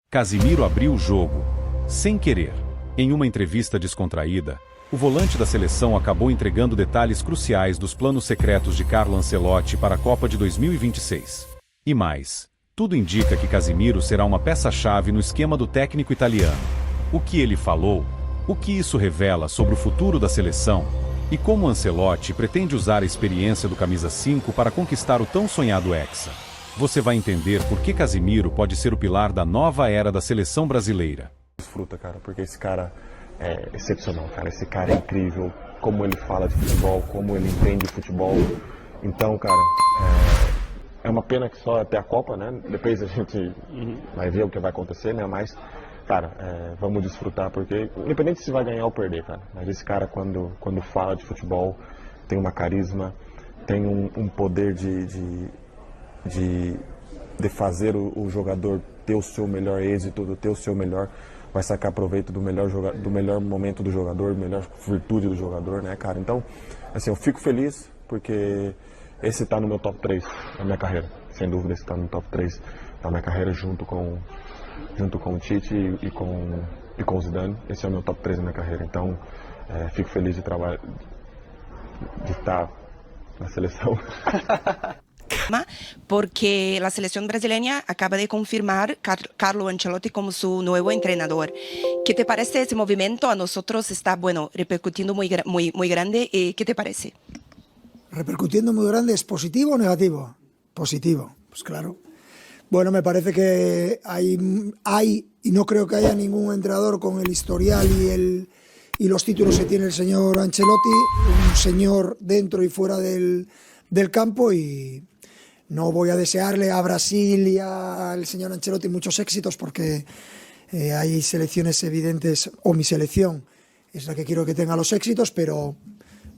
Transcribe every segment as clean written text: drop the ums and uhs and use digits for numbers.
Casimiro abriu o jogo, sem querer. Em uma entrevista descontraída, o volante da seleção acabou entregando detalhes cruciais dos planos secretos de Carlo Ancelotti para a Copa de 2026. E mais, tudo indica que Casimiro será uma peça-chave no esquema do técnico italiano. O que ele falou? O que isso revela sobre o futuro da seleção? E como Ancelotti pretende usar a experiência do camisa 5 para conquistar o tão sonhado Hexa? Você vai entender por que Casimiro pode ser o pilar da nova era da seleção brasileira. Desfruta, cara, porque esse cara é excepcional, cara. Esse cara é incrível, como ele fala de futebol, como ele entende futebol. Então, cara, é uma pena que só até a Copa, né? Depois a gente vai ver o que vai acontecer, né? Mas, cara, vamos desfrutar, porque independente se vai ganhar ou perder, cara. Mas esse cara, quando fala de futebol, tem uma carisma, tem um poder de fazer o jogador ter o seu melhor êxito, ter o seu melhor, vai sacar proveito do melhor momento do jogador, melhor virtude do jogador, né, cara? Então, assim, eu fico feliz porque esse tá no meu top 3 da minha carreira. Sem dúvida, esse tá no top 3 da minha carreira junto com o Tite e com o Zidane. Esse é o meu top 3 da minha carreira. Então, fico feliz de estar na seleção. Porque la selección brasileña acaba de confirmar Carlo Ancelotti como su nuevo entrenador. ¿Qué te parece ese movimiento? A nosotros está, repercutiendo muy grande. ¿Qué te parece? ¿Repercutiendo muy grande es positivo o negativo? Positivo, pues claro. Bueno, me parece que hay y no creo que haya ningún entrenador con el historial y los títulos que tiene el señor Ancelotti, un señor dentro y fuera del campo, y no voy a desearle a Brasil y al señor Ancelotti muchos éxitos porque hay selecciones evidentes, o mi selección es la que quiero que tenga los éxitos, pero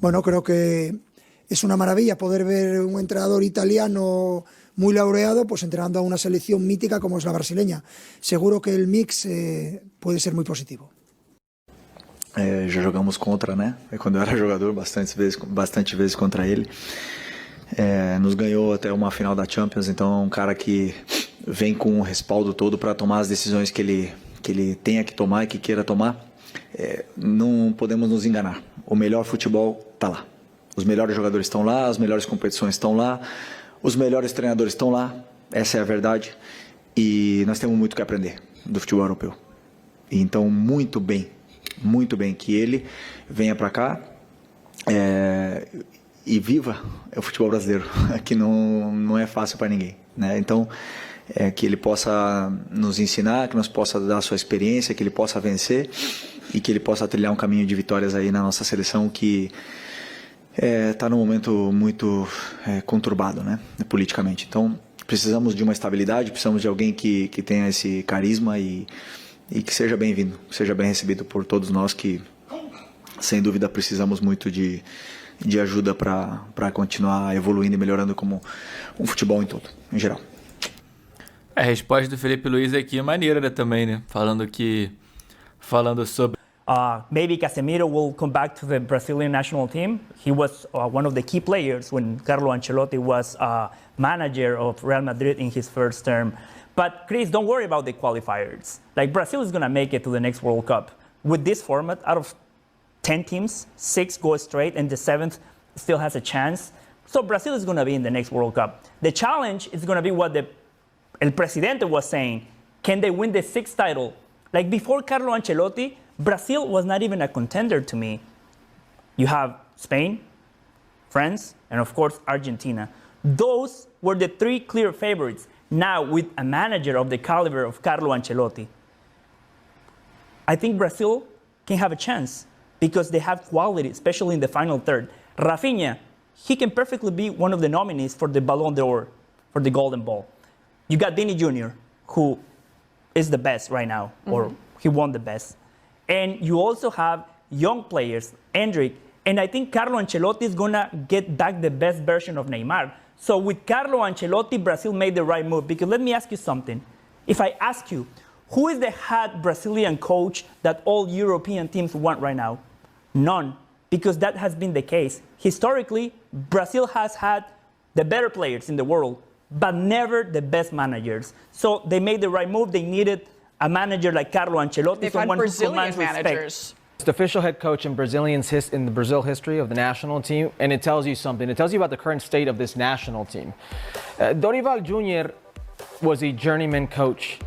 bueno, creo que es una maravilla poder ver un entrenador italiano muy laureado pues entrenando a una selección mítica como es la brasileña. Seguro que el mix puede ser muy positivo. Já jogamos contra, né? Quando eu era jogador, bastante vezes contra ele. Nos ganhou até uma final da Champions, então é um cara que vem com o respaldo todo para tomar as decisões que ele tenha que tomar e que queira tomar. Não podemos nos enganar, o melhor futebol está lá, os melhores jogadores estão lá, as melhores competições estão lá, os melhores treinadores estão lá, essa é a verdade, e nós temos muito que aprender do futebol europeu. Então muito bem que ele venha para cá e viva o futebol brasileiro, que não é fácil para ninguém, né? Então, que ele possa nos ensinar, que nós possa dar a sua experiência, que ele possa vencer e que ele possa trilhar um caminho de vitórias aí na nossa seleção que está num momento muito conturbado, né, politicamente. Então, precisamos de uma estabilidade, precisamos de alguém que tenha esse carisma e que seja bem-vindo, seja bem recebido por todos nós que, sem dúvida, precisamos muito de ajuda para continuar evoluindo e melhorando como um futebol em todo, em geral. A resposta do Felipe Luiz aqui é maneira, né, também, né? Falando sobre... Maybe Casemiro will come back to the Brazilian national team. He was one of the key players when Carlo Ancelotti was manager of Real Madrid in his first term. But Chris, don't worry about the qualifiers. Like, Brazil is going to make it to the next World Cup. With this format, out of 10 teams, 6 go straight, and the 7th still has a chance. So Brazil is going to be in the next World Cup. The challenge is going to be what El Presidente was saying. Can they win the 6th title? Like, before Carlo Ancelotti, Brazil was not even a contender to me. You have Spain, France, and of course Argentina. Those were the 3 clear favorites. Now, with a manager of the caliber of Carlo Ancelotti, I think Brazil can have a chance because they have quality, especially in the final third. Rafinha, he can perfectly be one of the nominees for the Ballon d'Or, for the Golden Ball. You got Vini Jr., who is the best right now, or he won the best. And you also have young players, Enrique, and I think Carlo Ancelotti is going to get back the best version of Neymar. So with Carlo Ancelotti, Brazil made the right move. Because let me ask you something. If I ask you, who is the hot Brazilian coach that all European teams want right now? None, because that has been the case. Historically, Brazil has had the better players in the world, but never the best managers. So they made the right move. They needed a manager like Carlo Ancelotti, They've had someone who Brazilian commands respect. managers. It's the official head coach in in the Brazil history of the national team, and it tells you something. It tells you about the current state of this national team. Dorival Jr. was a journeyman coach,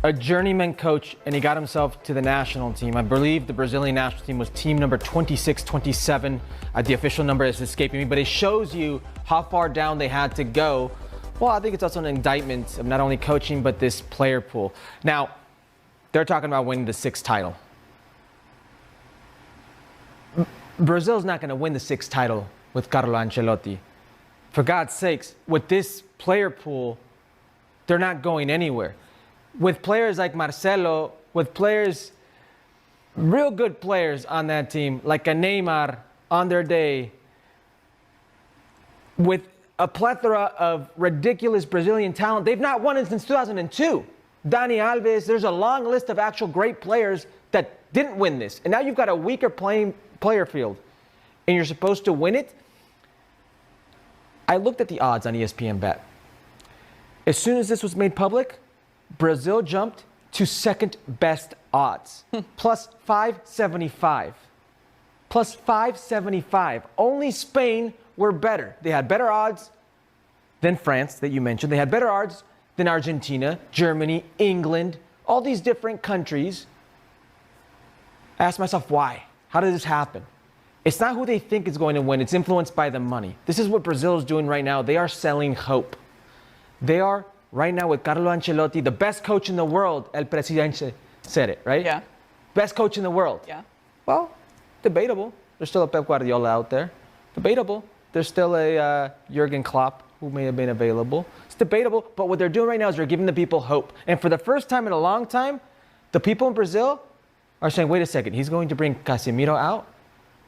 and he got himself to the national team. I believe the Brazilian national team was team number 26, 27. The official number is escaping me, but it shows you how far down they had to go. Well, I think it's also an indictment of not only coaching, but this player pool. Now, they're talking about winning the 6th title. Brazil's not going to win the 6th title with Carlo Ancelotti. For God's sakes, with this player pool, they're not going anywhere. With players like Marcelo, with players, real good players on that team, like a Neymar on their day, with a plethora of ridiculous Brazilian talent, they've not won it since 2002. Dani Alves, there's a long list of actual great players that didn't win this. And now you've got a weaker player field, and you're supposed to win it. I looked at the odds on ESPN Bet. As soon as this was made public, Brazil jumped to second best odds, plus 575. Plus 575. Only Spain were better. They had better odds than France, that you mentioned. They had better odds than Argentina, Germany, England, all these different countries. I asked myself, why? How did this happen? It's not who they think is going to win. It's influenced by the money. This is what Brazil is doing right now. They are selling hope. They are, right now, with Carlo Ancelotti, the best coach in the world. El Presidente said it, right? Yeah. Best coach in the world. Yeah. Well, debatable. There's still a Pep Guardiola out there. Debatable. There's still a Jurgen Klopp who may have been available. It's debatable, but what they're doing right now is they're giving the people hope. And for the first time in a long time, the people in Brazil are saying, wait a second, he's going to bring Casimiro out?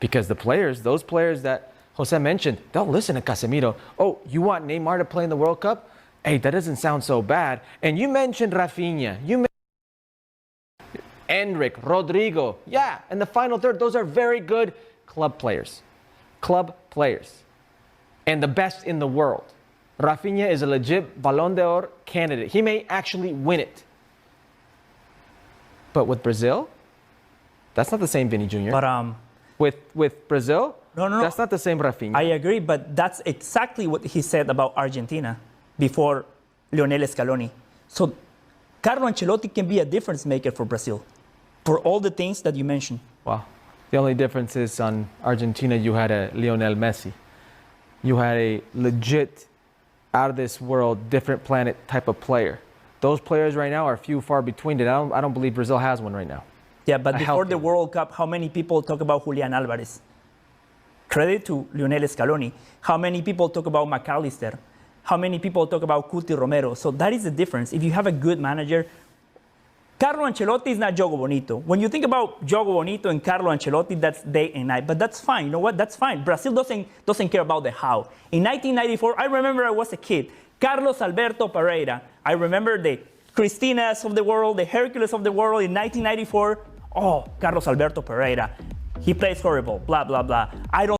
Because the players, those players that Jose mentioned, they'll listen to Casimiro. Oh, you want Neymar to play in the World Cup? Hey, that doesn't sound so bad. And you mentioned Rafinha. You mentioned Enrique, Rodrigo. Yeah, and the final third, those are very good club players. Club players. And the best in the world. Rafinha is a legit Ballon d'Or candidate. He may actually win it. But with Brazil, that's not the same Vinny Jr. But With Brazil, no, that's not the same Rafinha. I agree, but that's exactly what he said about Argentina before Lionel Scaloni. So Carlo Ancelotti can be a difference maker for Brazil for all the things that you mentioned. Wow. The only difference is on Argentina, you had a Lionel Messi. You had a legit, out of this world, different planet type of player. Those players right now are few far between. I don't believe Brazil has one right now. Yeah, but before the World Cup, how many people talk about Julian Alvarez? Credit to Lionel Scaloni. How many people talk about McAllister? How many people talk about Cuti Romero? So that is the difference. If you have a good manager, Carlo Ancelotti is not Jogo Bonito. When you think about Jogo Bonito and Carlo Ancelotti, that's day and night. But that's fine. You know what? That's fine. Brazil doesn't care about the how. In 1994, I remember I was a kid. Carlos Alberto Pereira. I remember the Cristinas of the world, the Hercules of the world in 1994. Oh, Carlos Alberto Pereira. He plays horrible, blah, blah, blah. I don't